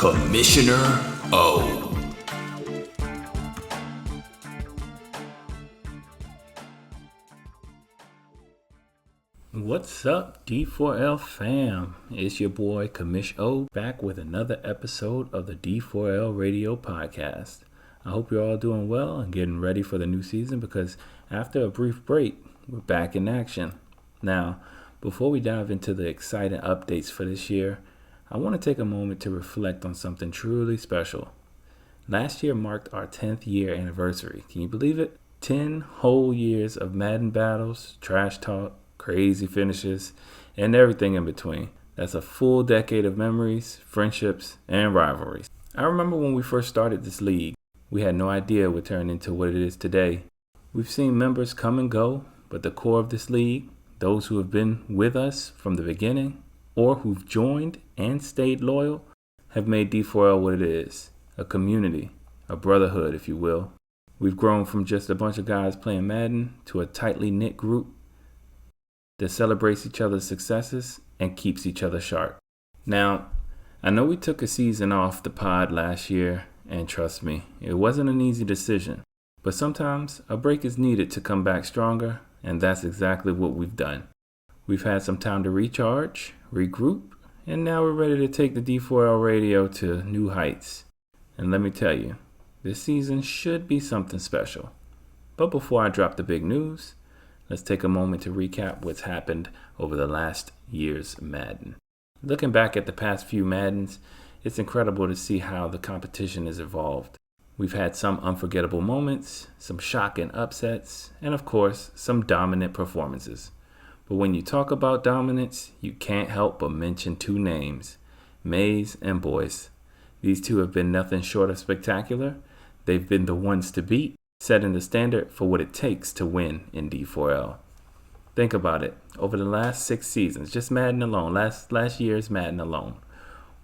Commissioner O. What's up, D4L fam? It's your boy Commish O back with another episode of the D4L Radio Podcast. I hope you're all doing well and getting ready for the new season because after a brief break, we're back in action. Now, before we dive into the exciting updates for this year, I want to take a moment to reflect on something truly special. Last year marked our 10th year anniversary. Can you believe it? 10 whole years of Madden battles, trash talk, crazy finishes, and everything in between. That's a full decade of memories, friendships, and rivalries. I remember when we first started this league, we had no idea it would turn into what it is today. We've seen members come and go, but the core of this league, those who have been with us from the beginning, or who've joined and stayed loyal, have made D4L what it is, a community, a brotherhood, if you will. We've grown from just a bunch of guys playing Madden to a tightly knit group that celebrates each other's successes and keeps each other sharp. Now, I know we took a season off the pod last year, and trust me, it wasn't an easy decision. But sometimes a break is needed to come back stronger, and that's exactly what we've done. We've had some time to recharge, regroup, and now we're ready to take the D4L radio to new heights. And let me tell you, this season should be something special. But before I drop the big news, let's take a moment to recap what's happened over the last year's Madden. Looking back at the past few Maddens, it's incredible to see how the competition has evolved. We've had some unforgettable moments, some shocking upsets, and of course, some dominant performances. But when you talk about dominance, you can't help but mention two names, Mays and Boyce. These two have been nothing short of spectacular. They've been the ones to beat, setting the standard for what it takes to win in D4L. Think about it. Over the last 6 seasons, just Madden alone, last year's Madden alone,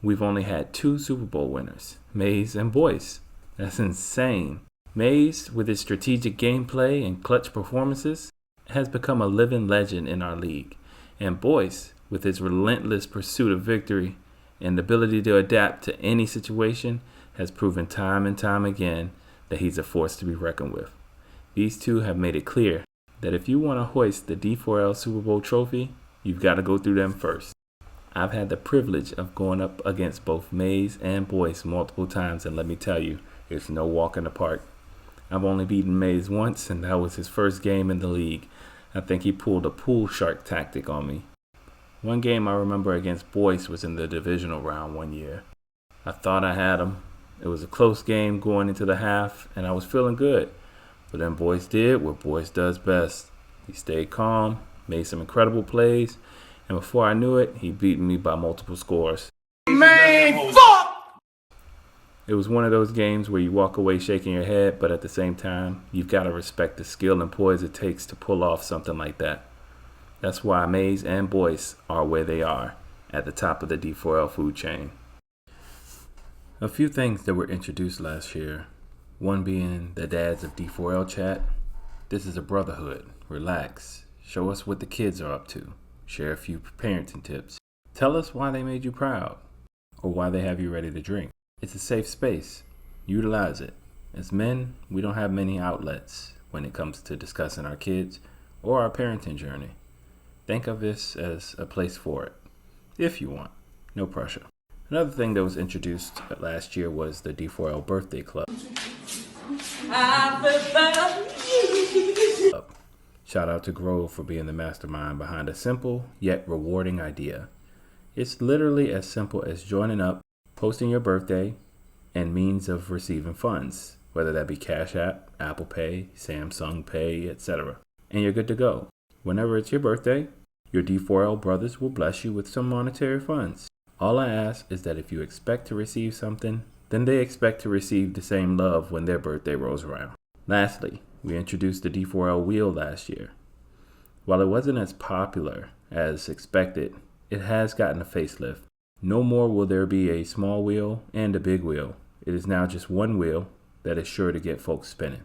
we've only had 2 Super Bowl winners, Mays and Boyce. That's insane. Mays, with his strategic gameplay and clutch performances, has become a living legend in our league. And Boyce, with his relentless pursuit of victory and ability to adapt to any situation, has proven time and time again that he's a force to be reckoned with. These two have made it clear that if you want to hoist the D4L Super Bowl trophy, you've got to go through them first. I've had the privilege of going up against both Mays and Boyce multiple times, and let me tell you, it's no walk in the park. I've only beaten Mays once, and that was his first game in the league. I think he pulled a pool shark tactic on me. One game I remember against Boyce was in the divisional round one year. I thought I had him. It was a close game going into the half, and I was feeling good. But then Boyce did what Boyce does best. He stayed calm, made some incredible plays, and before I knew it, he beat me by multiple scores. Man, fuck! It was one of those games where you walk away shaking your head, but at the same time, you've got to respect the skill and poise it takes to pull off something like that. That's why Mays and Boyce are where they are, at the top of the D4L food chain. A few things that were introduced last year, one being the dads of D4L chat. This is a brotherhood. Relax. Show us what the kids are up to. Share a few parenting tips. Tell us why they made you proud, or why they have you ready to drink. It's a safe space. Utilize it. As men, we don't have many outlets when it comes to discussing our kids or our parenting journey. Think of this as a place for it, if you want. No pressure. Another thing that was introduced last year was the D4L Birthday Club. Shout out to Grove for being the mastermind behind a simple yet rewarding idea. It's literally as simple as joining up, posting your birthday, and means of receiving funds, whether that be Cash App, Apple Pay, Samsung Pay, etc. And you're good to go. Whenever it's your birthday, your D4L brothers will bless you with some monetary funds. All I ask is that if you expect to receive something, then they expect to receive the same love when their birthday rolls around. Lastly, we introduced the D4L wheel last year. While it wasn't as popular as expected, it has gotten a facelift. No more will there be a small wheel and a big wheel. It is now just one wheel that is sure to get folks spinning.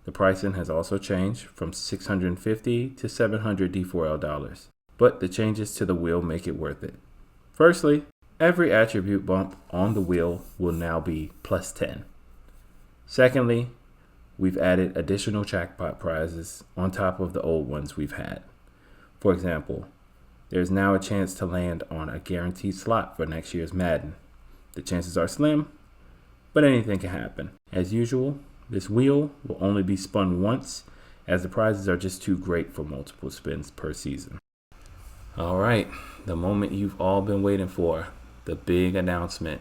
The pricing has also changed from $650 to $700 D4L, but the changes to the wheel make it worth it. Firstly, Every attribute bump on the wheel will now be plus 10. Secondly, we've added additional jackpot prizes on top of the old ones we've had. For example, there's now a chance to land on a guaranteed slot for next year's Madden. The chances are slim, but anything can happen. As usual, this wheel will only be spun once, as the prizes are just too great for multiple spins per season. All right, the moment you've all been waiting for, the big announcement.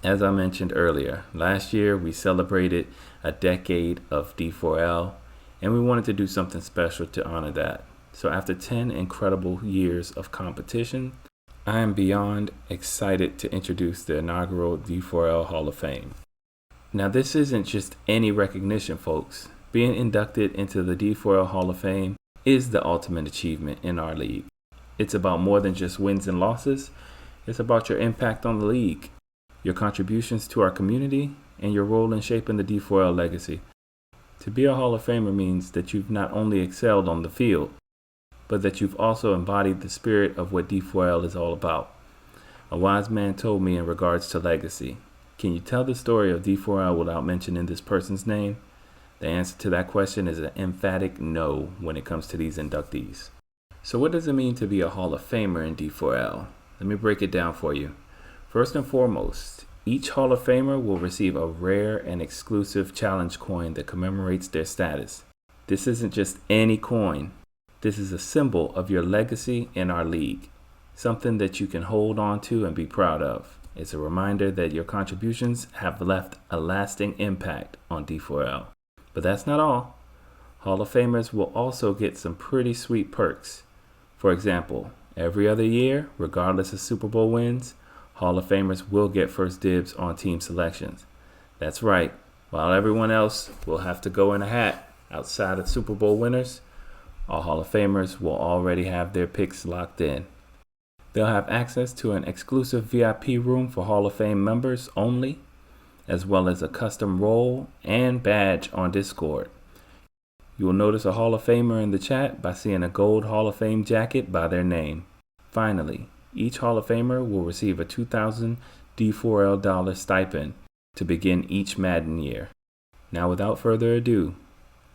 As I mentioned earlier, last year we celebrated a decade of D4L, and we wanted to do something special to honor that. So after 10 incredible years of competition, I am beyond excited to introduce the inaugural D4L Hall of Fame. Now, this isn't just any recognition, folks. Being inducted into the D4L Hall of Fame is the ultimate achievement in our league. It's about more than just wins and losses. It's about your impact on the league, your contributions to our community, and your role in shaping the D4L legacy. To be a Hall of Famer means that you've not only excelled on the field, but that you've also embodied the spirit of what D4L is all about. A wise man told me in regards to legacy, can you tell the story of D4L without mentioning this person's name? The answer to that question is an emphatic no when it comes to these inductees. So what does it mean to be a Hall of Famer in D4L? Let me break it down for you. First and foremost, each Hall of Famer will receive a rare and exclusive challenge coin that commemorates their status. This isn't just any coin. This is a symbol of your legacy in our league, something that you can hold on to and be proud of. It's a reminder that your contributions have left a lasting impact on D4L. But that's not all. Hall of Famers will also get some pretty sweet perks. For example, every other year, regardless of Super Bowl wins, Hall of Famers will get first dibs on team selections. That's right, while everyone else will have to go in a hat outside of Super Bowl winners, all Hall of Famers will already have their picks locked in. They'll have access to an exclusive VIP room for Hall of Fame members only, as well as a custom role and badge on Discord. You will notice a Hall of Famer in the chat by seeing a gold Hall of Fame jacket by their name. Finally, each Hall of Famer will receive a $2,000 D4L stipend to begin each Madden year. Now, without further ado,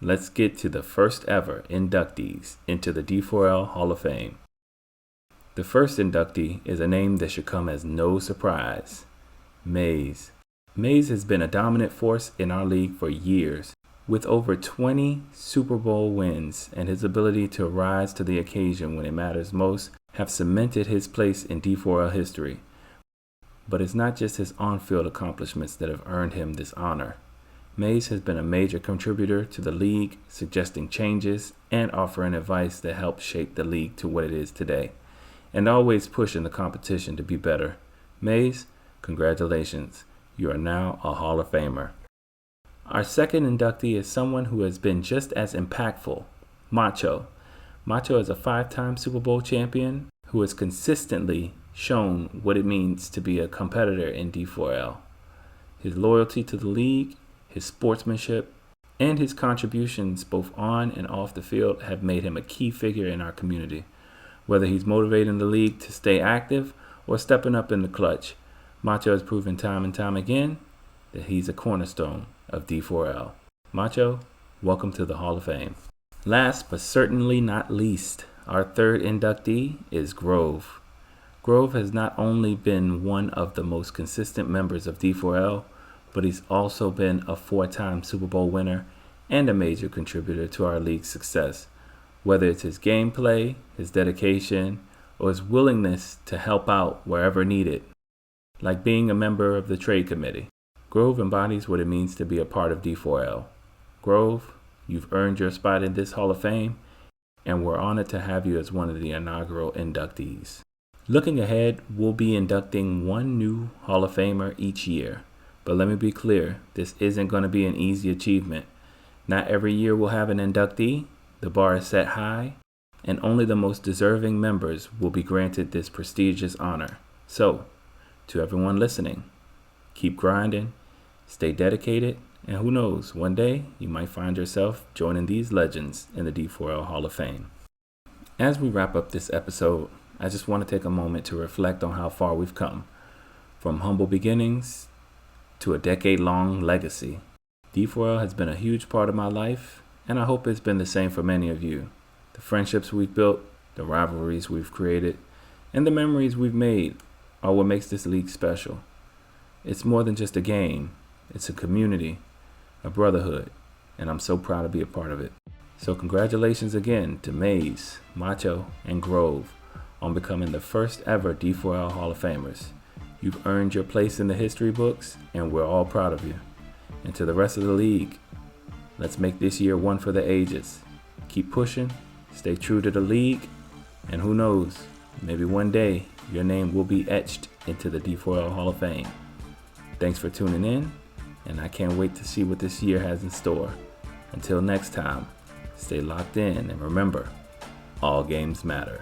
let's get to the first ever inductees into the D4L Hall of Fame. The first inductee is a name that should come as no surprise: Maze. Maze has been a dominant force in our league for years, with over 20 Super Bowl wins, and his ability to rise to the occasion when it matters most have cemented his place in D4L history. But it's not just his on-field accomplishments that have earned him this honor. Maze has been a major contributor to the league, suggesting changes and offering advice that helped shape the league to what it is today, and always pushing the competition to be better. Maze, congratulations. You are now a Hall of Famer. Our second inductee is someone who has been just as impactful: Macho. Macho is a 5-time Super Bowl champion who has consistently shown what it means to be a competitor in D4L. His loyalty to the league, his sportsmanship, and his contributions both on and off the field have made him a key figure in our community. Whether he's motivating the league to stay active or stepping up in the clutch, Macho has proven time and time again that he's a cornerstone of D4L. Macho, welcome to the Hall of Fame. Last but certainly not least, our third inductee is Grove. Grove has not only been one of the most consistent members of D4L, but he's also been a 4-time Super Bowl winner and a major contributor to our league's success. Whether it's his gameplay, his dedication, or his willingness to help out wherever needed, like being a member of the trade committee, Grove embodies what it means to be a part of D4L. Grove, you've earned your spot in this Hall of Fame, and we're honored to have you as one of the inaugural inductees. Looking ahead, we'll be inducting one new Hall of Famer each year. But let me be clear, this isn't going to be an easy achievement. Not every year we'll have an inductee. The bar is set high, and only the most deserving members will be granted this prestigious honor. So, to everyone listening, keep grinding, stay dedicated, and who knows, one day you might find yourself joining these legends in the D4L Hall of Fame. As we wrap up this episode, I just want to take a moment to reflect on how far we've come, from humble beginnings to a decade-long legacy. D4L has been a huge part of my life, and I hope it's been the same for many of you. The friendships we've built, the rivalries we've created, and the memories we've made are what makes this league special. It's more than just a game. It's a community, a brotherhood, and I'm so proud to be a part of it. So congratulations again to Maze, Macho, and Grove on becoming the first ever D4L Hall of Famers. You've earned your place in the history books, and we're all proud of you. And to the rest of the league, let's make this year one for the ages. Keep pushing, stay true to the league, and who knows, maybe one day your name will be etched into the D4L Hall of Fame. Thanks for tuning in, and I can't wait to see what this year has in store. Until next time, stay locked in, and remember, all games matter.